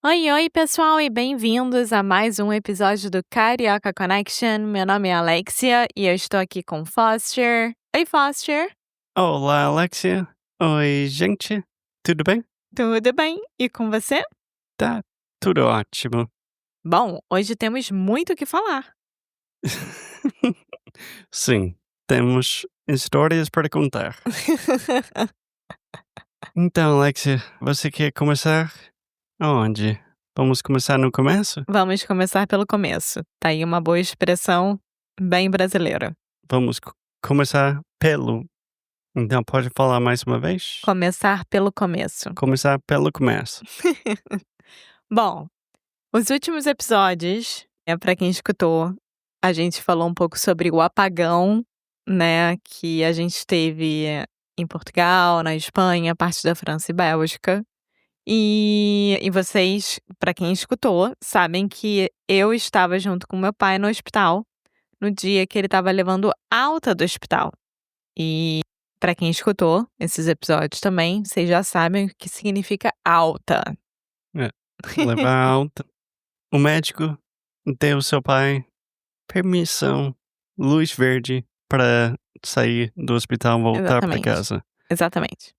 Oi, oi, pessoal, e bem-vindos a mais um episódio do Carioca Connection. Meu nome é Alexia e eu estou aqui com Foster. Oi, Foster. Olá, Alexia. Oi, gente. Tudo bem? Tudo bem? E com você? Tá tudo ótimo. Bom, hoje temos muito o que falar. Sim, temos histórias para contar. Então, Alexia, você quer começar aonde? Vamos começar no começo? Vamos começar pelo começo. Tá aí uma boa expressão bem brasileira. Vamos começar pelo. Então, pode falar mais uma vez? Começar pelo começo. Começar pelo começo. Bom, os últimos episódios, para quem escutou, a gente falou um pouco sobre o apagão, né, que a gente teve em Portugal, na Espanha, parte da França e Bélgica. E vocês, para quem escutou, sabem que eu estava junto com meu pai no hospital, no dia que ele estava levando alta do hospital. E para quem escutou esses episódios também, vocês já sabem o que significa alta. É, levar alta. O médico deu ao seu pai permissão, luz verde para sair do hospital e voltar para Exatamente, casa. exatamente.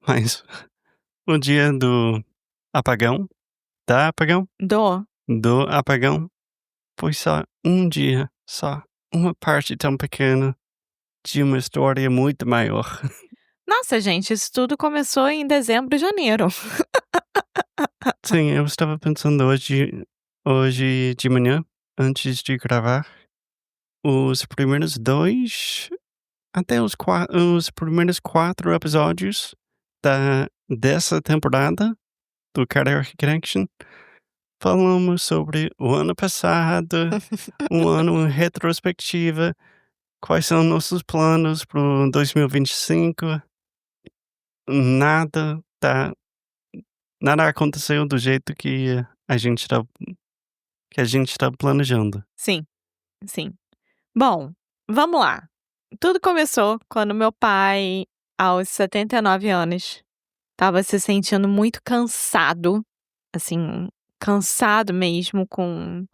Mas o dia do apagão, da apagão, Do do apagão, foi só um dia, só uma parte tão pequena de uma história muito maior. Nossa, gente, isso tudo começou em dezembro e janeiro. Sim, eu estava pensando hoje de manhã, antes de gravar, os primeiros dois, até os primeiros 4 episódios dessa temporada do Karaoke Connection, falamos sobre o ano passado, um ano em retrospectiva, quais são nossos planos para o 2025. Nada tá nada aconteceu do jeito que a gente tá planejando. Sim, sim. Bom, vamos lá. Tudo começou quando meu pai, aos 79 anos, estava se sentindo muito cansado, assim, cansado mesmo com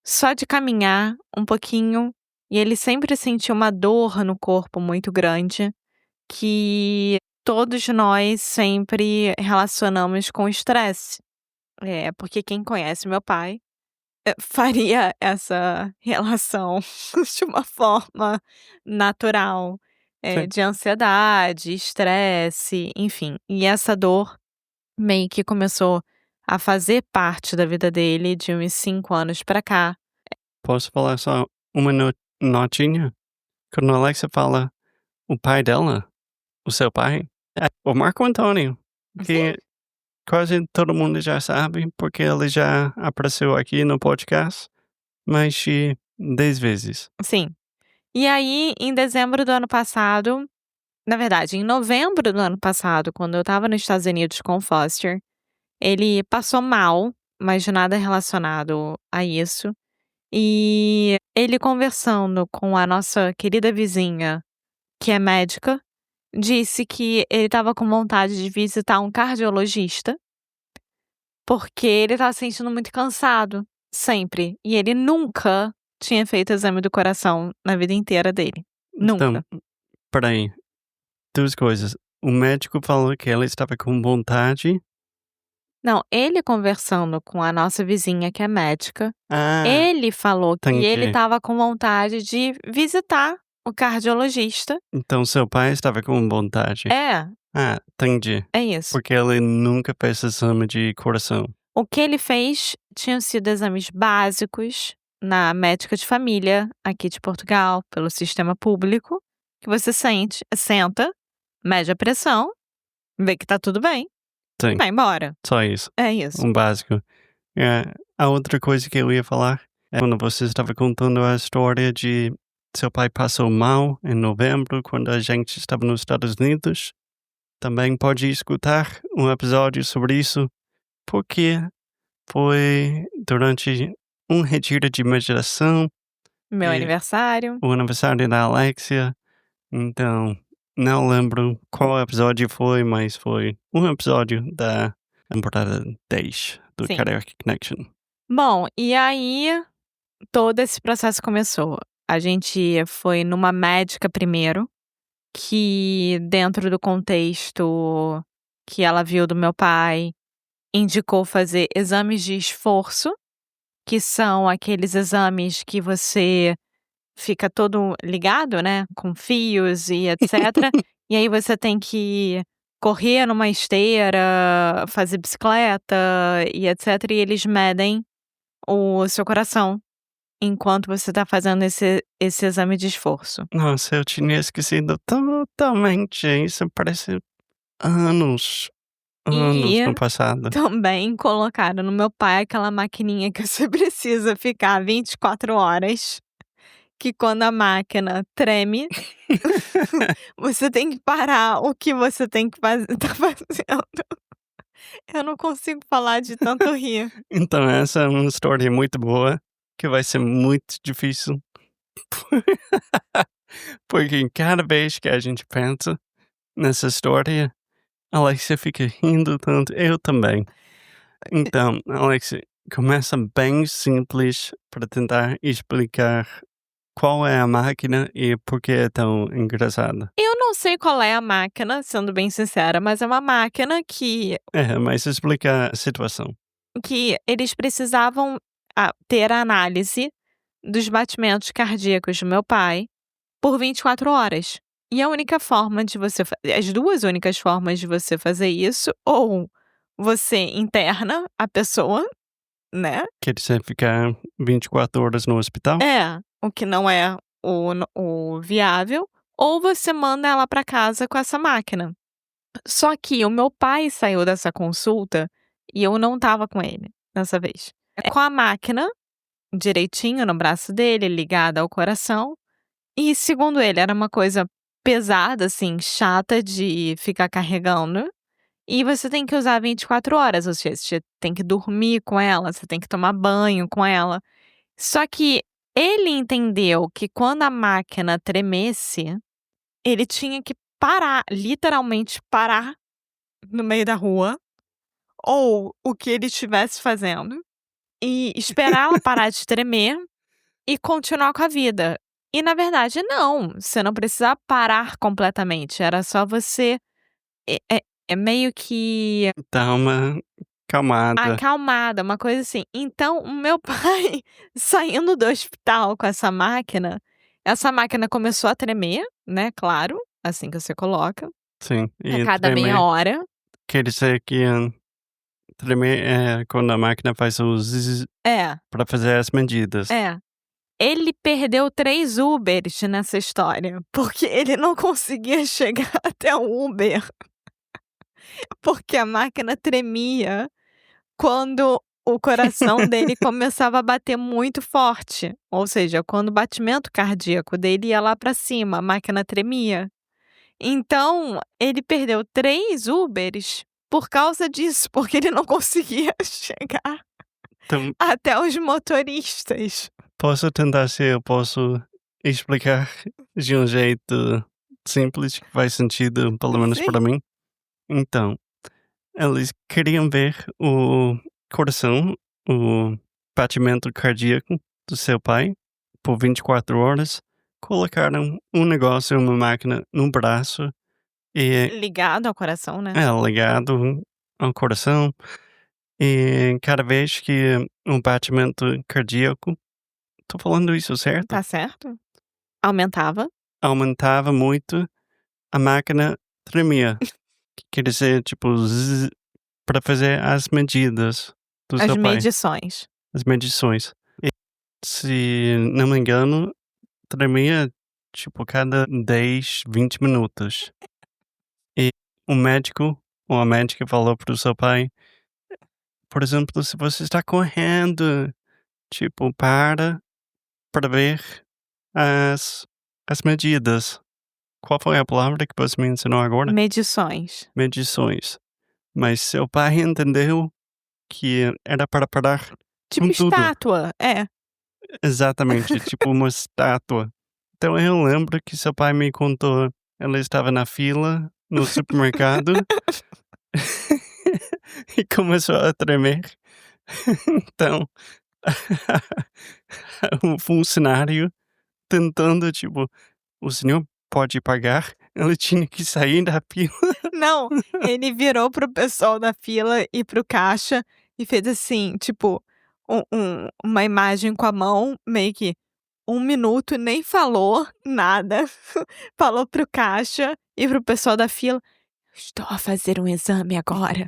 só de caminhar um pouquinho, e ele sempre sentia uma dor no corpo muito grande, que todos nós sempre relacionamos com estresse. Porque quem conhece meu pai, faria essa relação de uma forma natural, Sim, de ansiedade, estresse, enfim. E essa dor meio que começou a fazer parte da vida dele de uns 5 anos pra cá. posso falar só uma notinha? Quando a Alexa fala o pai dela, o seu pai, é o Marco Antônio, Sim. que quase todo mundo já sabe, porque ele já apareceu aqui no podcast mais de 10 vezes. Sim. E aí, em dezembro do ano passado, na verdade, em novembro do ano passado, quando eu estava nos Estados Unidos com o Foster, ele passou mal, mas nada relacionado a isso. E ele conversando com a nossa querida vizinha, que é médica, disse que ele estava com vontade de visitar um cardiologista, porque ele estava se sentindo muito cansado, sempre. E ele nunca tinha feito exame do coração na vida inteira dele. Então, Nunca. espera aí, 2 coisas. O médico falou que ela estava com vontade. Não, ele conversando com a nossa vizinha, que é médica, Ah, ele falou que ele entendi. estava com vontade de visitar o cardiologista. Então seu pai estava com vontade. É, Ah, entendi. é isso. Porque ele nunca fez exame de coração. O que ele fez tinham sido exames básicos na médica de família, aqui de Portugal, pelo sistema público, que você senta, mede a pressão, vê que tá tudo bem e Sim, vai embora. só isso. É isso. Um básico. A outra coisa que eu ia falar é quando você estava contando a história de seu pai passou mal em novembro, quando a gente estava nos Estados Unidos. Também pode escutar um episódio sobre isso, porque foi durante um retiro de meditação Meu e aniversário. o aniversário da Alexia. Então, não lembro qual episódio foi, mas foi um episódio da temporada 10 do Sim. Karaoke Connection. Bom, e aí todo esse processo começou. A gente foi numa médica primeiro, que dentro do contexto que ela viu do meu pai, indicou fazer exames de esforço, que são aqueles exames que você fica todo ligado, né, com fios e etcétera, e aí você tem que correr numa esteira, fazer bicicleta e etcétera, e eles medem o seu coração enquanto você tá fazendo esse exame de esforço. Nossa, eu tinha esquecido totalmente. Isso parece anos, anos no E passado. também colocaram no meu pai aquela maquininha que você precisa ficar 24 horas, que quando a máquina treme, você tem que parar o que você tem que tá fazendo. Eu não consigo falar de tanto rir. Então essa é uma história muito boa, que vai ser muito difícil. Porque cada vez que a gente pensa nessa história, a Alexia fica rindo tanto, eu também. Então, Alexia, começa bem simples para tentar explicar qual é a máquina e por que é tão engraçada. Eu não sei qual é a máquina, sendo bem sincera, mas é uma máquina É, mas explica a situação. que eles precisavam, ter a análise dos batimentos cardíacos do meu pai por 24 horas. E a única forma de você as 2 únicas formas de você fazer isso, ou você interna a pessoa, né, Quer dizer, ficar 24 horas no hospital? o que não é o viável, ou você manda ela para casa com essa máquina. Só que o meu pai saiu dessa consulta e eu não estava com ele dessa vez. Com a máquina direitinho no braço dele, ligada ao coração, e segundo ele era uma coisa pesada, assim, chata de ficar carregando, e você tem que usar 24 horas, ou seja, você tem que dormir com ela, você tem que tomar banho com ela. Só que ele entendeu que quando a máquina tremesse, ele tinha que parar, literalmente parar no meio da rua, ou o que ele estivesse fazendo, e esperar ela parar de tremer e continuar com a vida. E na verdade não, você não precisa parar completamente, era só você é meio que Dá uma calmada. acalmada, uma coisa assim. Então o meu pai saindo do hospital com essa máquina começou a tremer, né, claro, assim que você coloca, Sim, a e cada meia tremer hora. quer dizer que tremer é quando a máquina faz o zzz É, para fazer as medidas. é. Ele perdeu 3 Ubers nessa história, porque ele não conseguia chegar até o Uber, porque a máquina tremia quando o coração dele começava a bater muito forte, ou seja, quando o batimento cardíaco dele ia lá pra cima, a máquina tremia. Então, ele perdeu 3 Ubers por causa disso, porque ele não conseguia chegar Então, até os motoristas. posso tentar se eu posso explicar de um jeito simples, que faz sentido, pelo menos para Sim. mim. Então, eles queriam ver o coração, o batimento cardíaco do seu pai por 24 horas. Colocaram um negócio, uma máquina no braço e Ligado ao coração, né. é ligado ao coração. E cada vez que um batimento cardíaco, tô falando isso certo? Tá certo. Aumentava Aumentava muito, a máquina tremia. Que quer dizer, tipo, zzz, para fazer as medidas do as seu pai, medições. as medições. E, se não me engano, tremia, tipo, cada 10, 20 minutos. E o médico ou a médica falou para o seu pai, por exemplo, se você está correndo, tipo, para ver as as medidas. Qual foi a palavra que você me ensinou agora? Medições. Medições. Mas seu pai entendeu que era para parar Tipo com tudo. estátua, é. Exatamente, tipo uma estátua. Então eu lembro que seu pai me contou, ela estava na fila no supermercado e começou a tremer Então, o funcionário tentando, tipo: "O senhor pode pagar?" Ele tinha que sair da fila. Não, ele virou para o pessoal da fila e para o caixa e fez assim, tipo, uma imagem com a mão, meio que 1 minuto, nem falou nada. Falou para o caixa e para o pessoal da fila: "Estou a fazer um exame agora".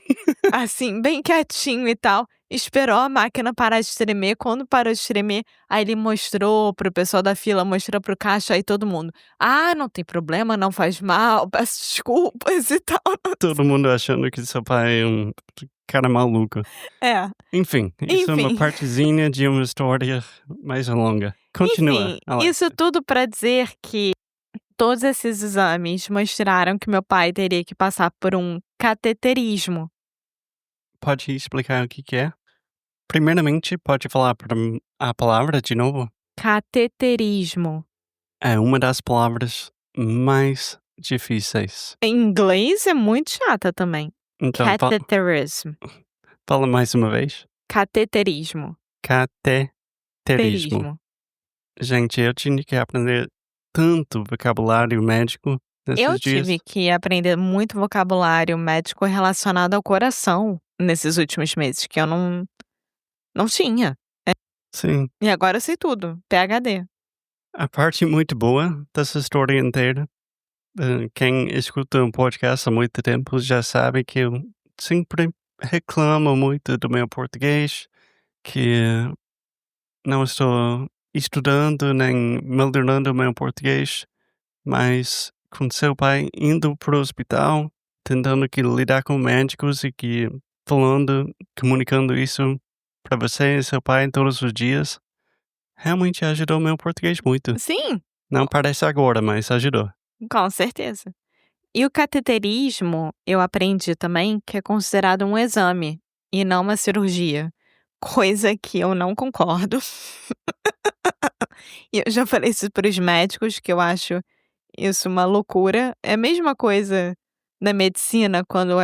Assim, bem quietinho e tal, esperou a máquina parar de tremer, quando parou de tremer, aí ele mostrou para o pessoal da fila, mostrou para o caixa, aí todo mundo: "Ah, não tem problema, não faz mal, peço desculpas e tal". Todo mundo achando que seu pai é um cara maluco. É, Enfim, isso é uma enfim. partezinha de uma história mais longa. Continua, Enfim, isso Alexia. tudo para dizer que todos esses exames mostraram que meu pai teria que passar por um cateterismo. Pode explicar o que que é? Primeiramente, pode falar a palavra de novo? Cateterismo. É uma das palavras mais difíceis. Em inglês é muito chata também. Então, Cateterism. fala mais uma vez. Cateterismo. Cateterismo. Terismo. Gente, eu tinha que aprender tanto vocabulário médico Eu nesses dias. tive que aprender muito vocabulário médico relacionado ao coração nesses últimos meses, que eu não tinha. Sim, E agora eu sei tudo. PhD. a parte muito boa dessa história inteira, quem escuta um podcast há muito tempo já sabe que eu sempre reclamo muito do meu português, que não estou estudando nem melhorando o meu português, mas com seu pai indo para o hospital, tentando que lidar com médicos e que falando, comunicando isso para você e seu pai todos os dias, realmente ajudou meu português muito. Sim, Não parece agora, mas ajudou. com certeza. E o cateterismo, eu aprendi também que é considerado um exame e não uma cirurgia, coisa que eu não concordo. E eu já falei isso para os médicos, que eu acho isso uma loucura. É a mesma coisa na medicina, quando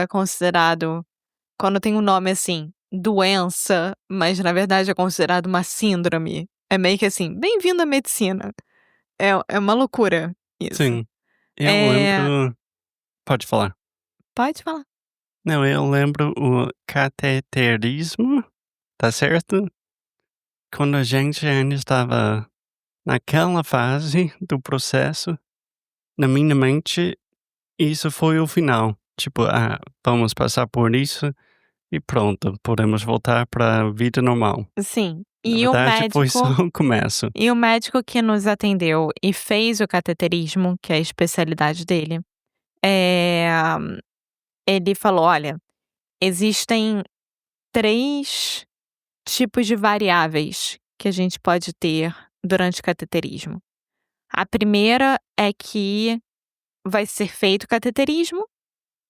tem um nome assim, doença, mas na verdade é considerado uma síndrome. É meio que assim: "Bem-vindo à medicina". É uma loucura isso. Sim, eu É, lembro. Pode falar. pode falar. Não, eu lembro o cateterismo, tá certo? Quando a gente ainda estava naquela fase do processo, na minha mente, isso foi o final. Tipo, ah, vamos passar por isso e pronto, podemos voltar para a vida normal. Sim, Na verdade, foi só o começo. e o médico que nos atendeu e fez o cateterismo, que é a especialidade dele, eh, ele falou: "Olha, existem 3 tipos de variáveis que a gente pode ter durante o cateterismo. A primeira é que vai ser feito o cateterismo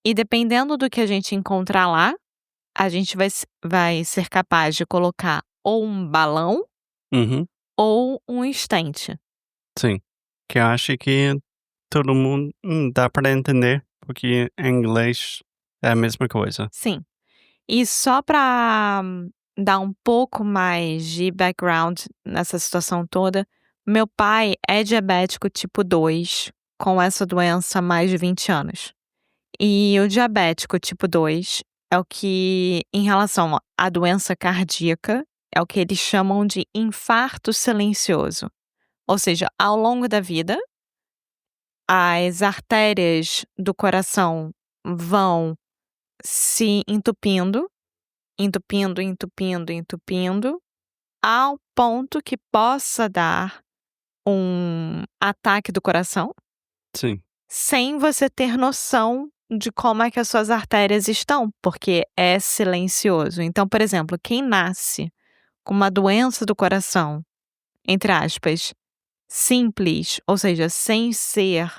e dependendo do que a gente encontrar lá, a gente vai ser capaz de colocar ou um balão Uhum, ou um estente". sim. Que eu acho que todo mundo dá para entender, porque em inglês é a mesma coisa. Sim. E só para dar um pouco mais de background nessa situação toda, meu pai é diabético tipo 2, com essa doença há mais de 20 anos. E o diabético tipo 2 é o que, em relação à doença cardíaca, é o que eles chamam de infarto silencioso. Ou seja, ao longo da vida, as artérias do coração vão se entupindo, entupindo, entupindo, entupindo, ao ponto que possa dar um ataque do coração, Sim, sem você ter noção de como é que as suas artérias estão, porque é silencioso. Então, por exemplo, quem nasce com uma doença do coração, entre aspas, simples, ou seja, sem ser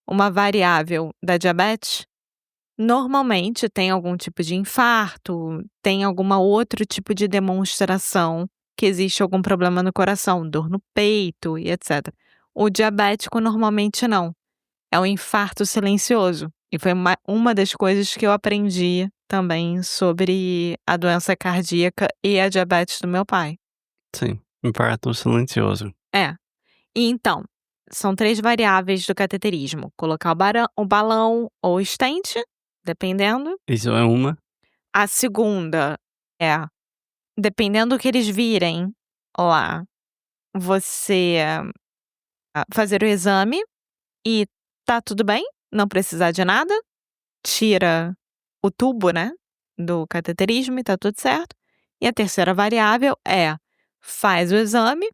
uma variável da diabetes, normalmente tem algum tipo de infarto, tem alguma outro tipo de demonstração que existe algum problema no coração, dor no peito e etc. O diabético normalmente não, é um infarto silencioso. E foi uma das coisas que eu aprendi também sobre a doença cardíaca e a diabetes do meu pai. Sim, infarto silencioso. É. E então, são 3 variáveis do cateterismo: colocar o balão ou o stent, dependendo. Isso é uma? A segunda é, dependendo do que eles virem lá, você fazer o exame e tá tudo bem, não precisar de nada, tira o tubo, né, do cateterismo e tá tudo certo. E a terceira variável é, faz o exame,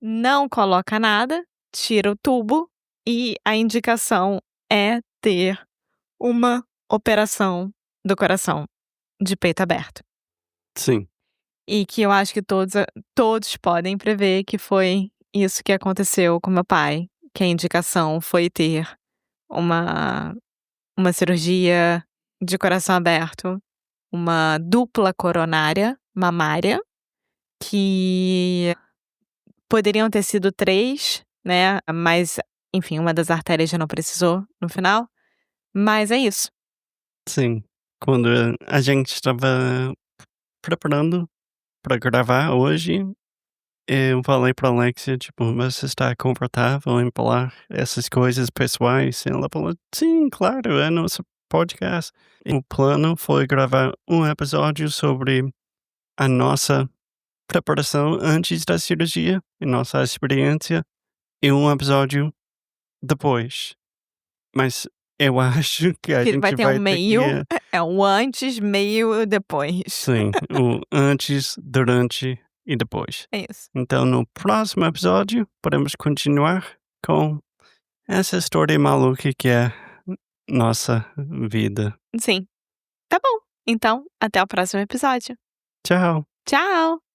não coloca nada, tira o tubo e a indicação é ter uma operação do coração de peito aberto. Sim, E que eu acho que todos podem prever que foi isso que aconteceu com meu pai, que a indicação foi ter uma uma cirurgia de coração aberto, uma dupla coronária mamária, que poderiam ter sido 3, né, mas, enfim, uma das artérias já não precisou no final, mas é isso. sim. Quando a gente estava preparando para gravar hoje, eu falei para Alexia, tipo: "Você está confortável em falar essas coisas pessoais?" E ela falou: "Sim, claro, é nosso podcast." O plano foi gravar um episódio sobre a nossa preparação antes da cirurgia e nossa experiência, e um episódio depois. Mas eu acho que a Que vai gente ter um vai ter que, meio, é um antes, meio e depois. sim, o antes, durante e depois. É isso. Então, no próximo episódio, podemos continuar com essa história maluca que é nossa vida. Sim. Tá bom. Então, até o próximo episódio. Tchau. Tchau.